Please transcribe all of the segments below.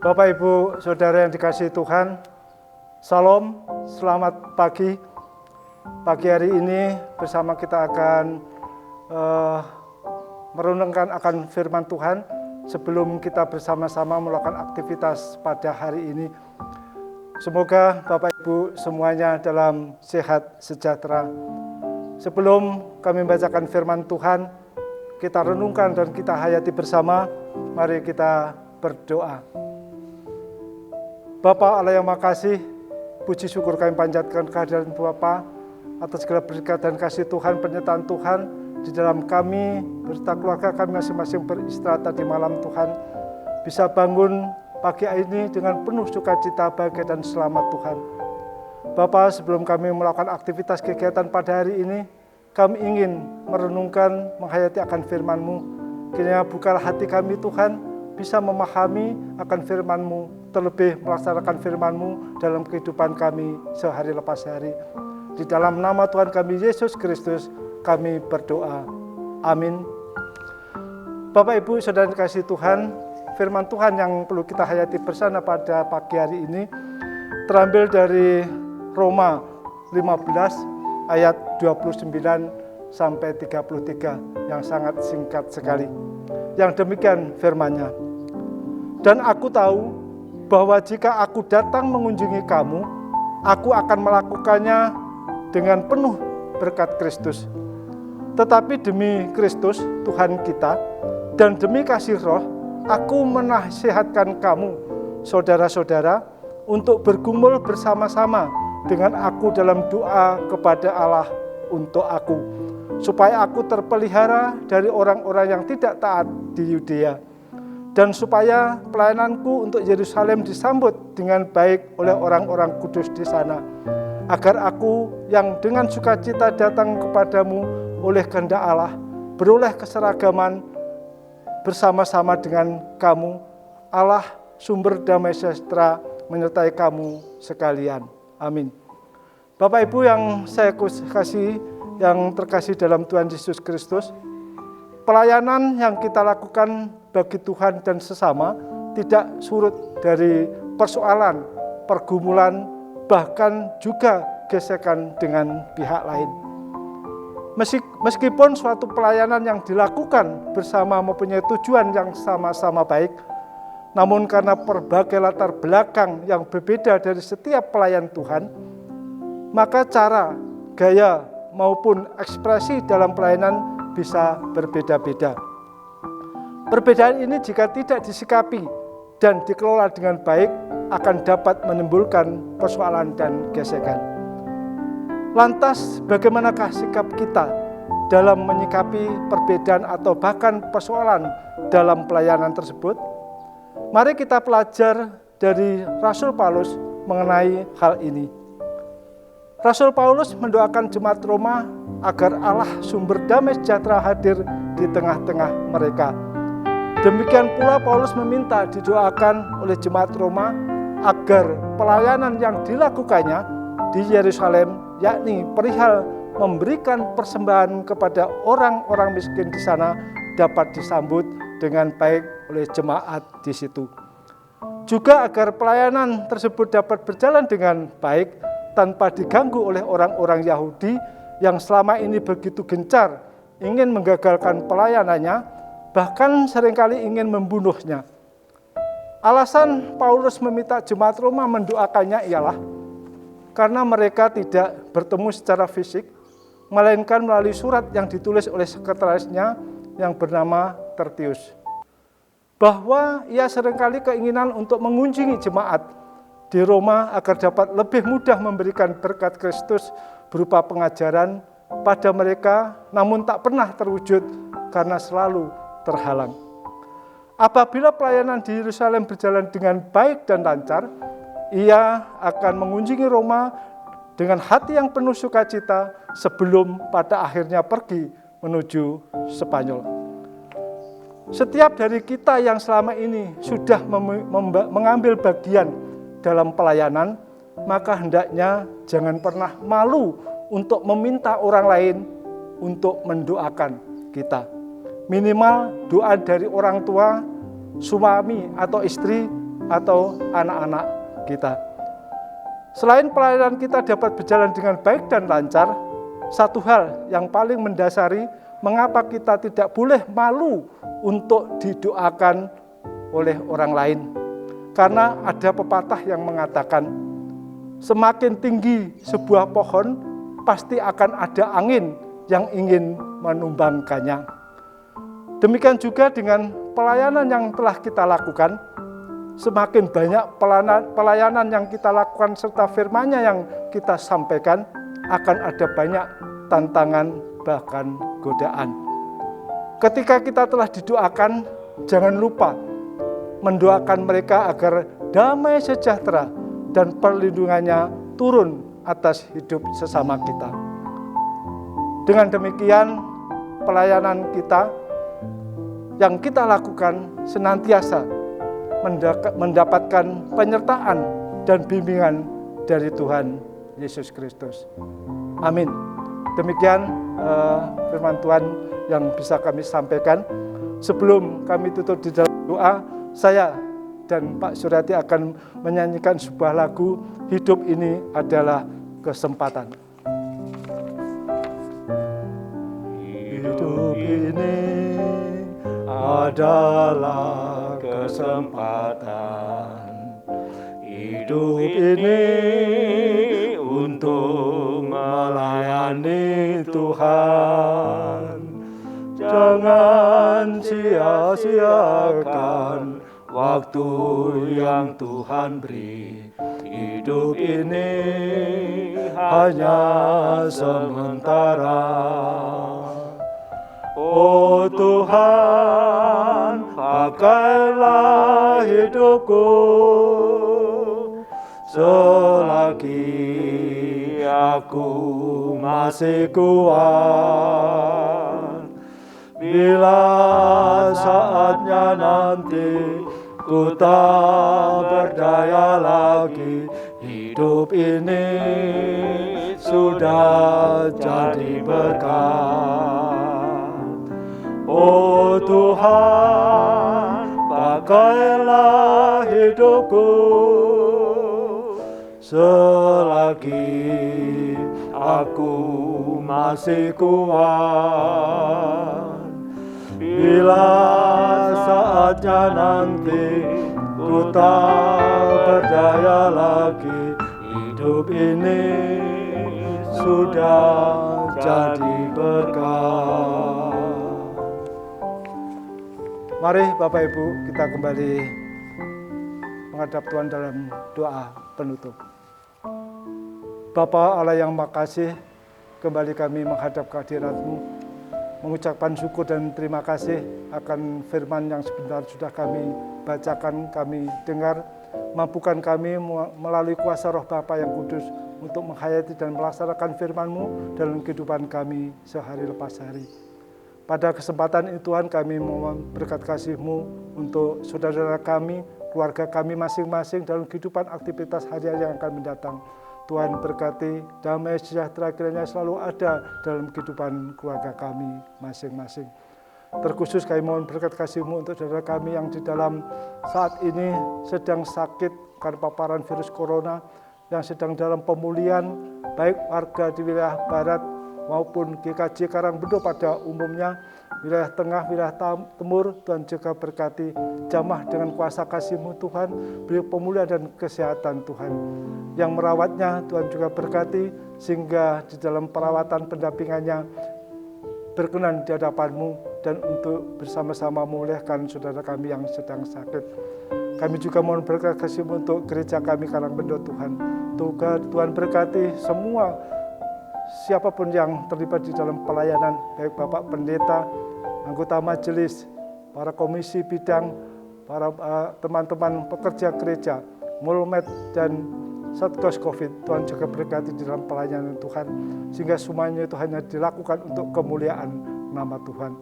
Bapak, Ibu, Saudara yang dikasihi Tuhan, Salam, selamat pagi. Pagi hari ini bersama kita akan merenungkan akan firman Tuhan sebelum kita bersama-sama melakukan aktivitas pada hari ini. Semoga Bapak Ibu semuanya dalam sehat sejahtera. Sebelum kami membacakan firman Tuhan, kita renungkan dan kita hayati bersama. Mari kita berdoa. Bapa Allah yang makasih, puji syukur kami panjatkan kehadiran Bapa atas segala berkat dan kasih Tuhan, penyertaan Tuhan di dalam kami, berserta keluarga kami masing-masing beristirahat di malam Tuhan. Bisa bangun pagi ini dengan penuh sukacita, bahagia dan selamat Tuhan. Bapa, sebelum kami melakukan aktivitas kegiatan pada hari ini, kami ingin merenungkan, menghayati akan firman-Mu. Kiranya bukalah hati kami Tuhan, bisa memahami akan firman-Mu, terlebih melaksanakan firman-Mu dalam kehidupan kami sehari lepas hari. Di dalam nama Tuhan kami Yesus Kristus, kami berdoa. Amin. Bapak, Ibu, Saudara dikasihi Tuhan, firman Tuhan yang perlu kita hayati bersama pada pagi hari ini terambil dari Roma 15 ayat 29 sampai 33 yang sangat singkat sekali. Yang demikian firman-Nya. Dan aku tahu bahwa jika aku datang mengunjungi kamu, aku akan melakukannya dengan penuh berkat Kristus. Tetapi demi Kristus Tuhan kita dan demi kasih Roh, aku menasihatkan kamu, saudara-saudara, untuk bergumul bersama-sama dengan aku dalam doa kepada Allah untuk aku, supaya aku terpelihara dari orang-orang yang tidak taat di Yudea, dan supaya pelayananku untuk Yerusalem disambut dengan baik oleh orang-orang kudus di sana, agar aku yang dengan sukacita datang kepadamu oleh kehendak Allah, beroleh keseragaman bersama-sama dengan kamu. Allah, sumber damai sejahtera, menyertai kamu sekalian. Amin. Bapak Ibu yang saya kasih, yang terkasih dalam Tuhan Yesus Kristus, pelayanan yang kita lakukan bagi Tuhan dan sesama tidak surut dari persoalan, pergumulan, bahkan juga gesekan dengan pihak lain. Meskipun suatu pelayanan yang dilakukan bersama mempunyai tujuan yang sama-sama baik, namun karena berbagai latar belakang yang berbeda dari setiap pelayan Tuhan, maka cara, gaya, maupun ekspresi dalam pelayanan bisa berbeda-beda. Perbedaan ini jika tidak disikapi dan dikelola dengan baik akan dapat menimbulkan persoalan dan gesekan. Lantas bagaimanakah sikap kita dalam menyikapi perbedaan atau bahkan persoalan dalam pelayanan tersebut? Mari kita belajar dari Rasul Paulus mengenai hal ini. Rasul Paulus mendoakan jemaat Roma agar Allah sumber damai sejahtera hadir di tengah-tengah mereka. Demikian pula Paulus meminta didoakan oleh jemaat Roma agar pelayanan yang dilakukannya di Yerusalem, yakni perihal memberikan persembahan kepada orang-orang miskin di sana, dapat disambut dengan baik oleh jemaat di situ. Juga agar pelayanan tersebut dapat berjalan dengan baik tanpa diganggu oleh orang-orang Yahudi yang selama ini begitu gencar ingin menggagalkan pelayanannya, bahkan seringkali ingin membunuhnya. Alasan Paulus meminta jemaat Roma mendoakannya ialah karena mereka tidak bertemu secara fisik, melainkan melalui surat yang ditulis oleh sekretarisnya yang bernama Tertius. Bahwa ia seringkali keinginan untuk mengunjungi jemaat di Roma agar dapat lebih mudah memberikan berkat Kristus berupa pengajaran pada mereka, namun tak pernah terwujud karena selalu terhalang. Apabila pelayanan di Yerusalem berjalan dengan baik dan lancar, ia akan mengunjungi Roma dengan hati yang penuh sukacita sebelum pada akhirnya pergi menuju Spanyol. Setiap dari kita yang selama ini sudah mengambil bagian dalam pelayanan, maka hendaknya jangan pernah malu untuk meminta orang lain untuk mendoakan kita. Minimal doa dari orang tua, suami atau istri atau anak-anak kita. Selain pelayanan kita dapat berjalan dengan baik dan lancar, satu hal yang paling mendasari mengapa kita tidak boleh malu untuk didoakan oleh orang lain. Karena ada pepatah yang mengatakan, semakin tinggi sebuah pohon, pasti akan ada angin yang ingin menumbangkannya. Demikian juga dengan pelayanan yang telah kita lakukan, semakin banyak pelayanan yang kita lakukan serta firman-Nya yang kita sampaikan, akan ada banyak tantangan bahkan godaan. Ketika kita telah didoakan, jangan lupa mendoakan mereka agar damai sejahtera dan perlindungannya turun atas hidup sesama kita. Dengan demikian, pelayanan kita yang kita lakukan senantiasa mendapatkan penyertaan dan bimbingan dari Tuhan Yesus Kristus. Amin. Demikian firman Tuhan yang bisa kami sampaikan. Sebelum kami tutup di dalam doa, saya dan Pak Suryati akan menyanyikan sebuah lagu, Hidup Ini Adalah Kesempatan. Hidup ini adalah kesempatan. Hidup ini untuk melayani Tuhan. Jangan sia-siakan waktu yang Tuhan beri. Hidup ini hanya sementara. Oh Tuhan, pakailah hidupku selagi aku masih kuat. Bila saatnya nanti ku tak berdaya lagi, hidup ini sudah jadi berkat. Oh Tuhan, pakailah hidupku selagi aku masih kuat. Bila saatnya nanti ku tak berdaya lagi, hidup ini sudah jadi berkat. Mari Bapak Ibu, kita kembali menghadap Tuhan dalam doa penutup. Bapa Allah yang makasih, kembali kami menghadap kehadirat-Mu, mengucapkan syukur dan terima kasih akan firman yang sebentar sudah kami bacakan, kami dengar. Mampukan kami melalui kuasa Roh Bapa yang kudus untuk menghayati dan melaksanakan firman-Mu dalam kehidupan kami sehari lepas hari. Pada kesempatan ini Tuhan, kami mohon berkat kasih-Mu untuk saudara-saudara kami, keluarga kami masing-masing dalam kehidupan aktivitas harian yang akan mendatang. Tuhan berkati, damai sejahtera kiranya selalu ada dalam kehidupan keluarga kami masing-masing. Terkhusus kami mohon berkat kasih-Mu untuk saudara kami yang di dalam saat ini sedang sakit karena paparan virus corona, yang sedang dalam pemulihan, baik warga di wilayah barat maupun GKJ Karangbendo pada umumnya, wilayah tengah, wilayah timur. Tuhan juga berkati, jamah dengan kuasa kasih-Mu Tuhan, beri pemulihan dan kesehatan Tuhan. Yang merawatnya Tuhan juga berkati, sehingga di dalam perawatan pendampingannya berkenan di hadapan-Mu dan untuk bersama-sama memulihkan saudara kami yang sedang sakit. Kami juga mohon berkat kasih-Mu untuk gereja kami Karangbendo Tuhan. Tuhan berkati semua siapapun yang terlibat di dalam pelayanan, baik Bapak Pendeta, anggota majelis, para komisi bidang, para teman-teman pekerja gereja, mulmet dan Satgas Covid. Tuhan juga berkati di dalam pelayanan Tuhan, sehingga semuanya itu hanya dilakukan untuk kemuliaan nama Tuhan.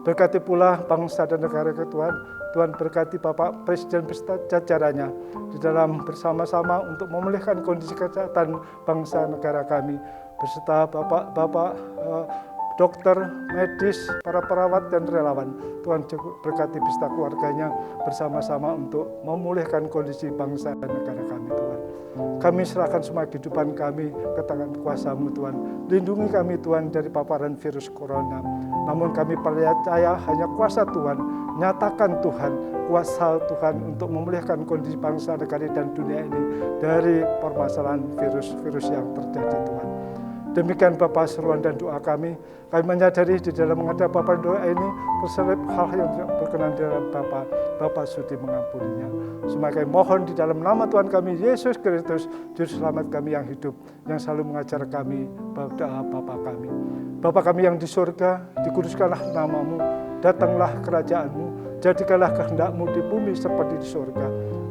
Berkati pula bangsa dan negara ke Tuhan. Tuhan berkati Bapak Presiden beserta jajarannya di dalam bersama-sama untuk memulihkan kondisi kesehatan bangsa negara kami, beserta Bapak dokter, medis, para perawat dan relawan. Tuhan juga berkati beserta keluarganya bersama-sama untuk memulihkan kondisi bangsa dan negara kami, Tuhan. Kami serahkan semua kehidupan kami ke tangan kuasa-Mu, Tuhan. Lindungi kami, Tuhan, dari paparan virus corona. Namun kami percaya hanya kuasa Tuhan, nyatakan Tuhan, kuasa Tuhan untuk memulihkan kondisi bangsa, negara, dan dunia ini dari permasalahan virus-virus yang terjadi, Tuhan. Demikian Bapa seruan dan doa kami. Kami menyadari di dalam menghadap Bapa doa ini terselip hal yang tidak berkenan di dalam Bapa sudi mengampuninya. Semua kami mohon di dalam nama Tuhan kami Yesus Kristus, Juru Selamat kami yang hidup, yang selalu mengajar kami doa Bapa kami. Bapa kami yang di surga, dikuduskanlah nama-Mu, datanglah kerajaan-Mu, jadikanlah kehendak-Mu di bumi seperti di surga.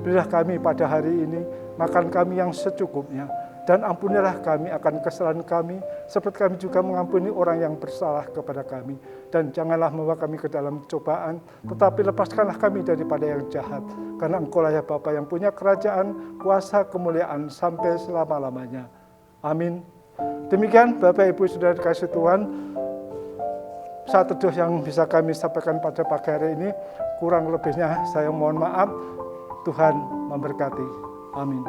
Berilah kami pada hari ini makan kami yang secukupnya, dan ampunilah kami akan kesalahan kami, seperti kami juga mengampuni orang yang bersalah kepada kami. Dan janganlah membawa kami ke dalam cobaan, tetapi lepaskanlah kami daripada yang jahat. Karena Engkau-lah ya Bapa yang punya kerajaan, kuasa, kemuliaan sampai selama-lamanya. Amin. Demikian Bapak Ibu Saudara dikasih Tuhan, saat teduh yang bisa kami sampaikan pada pagi hari ini. Kurang lebihnya saya mohon maaf. Tuhan memberkati. Amin.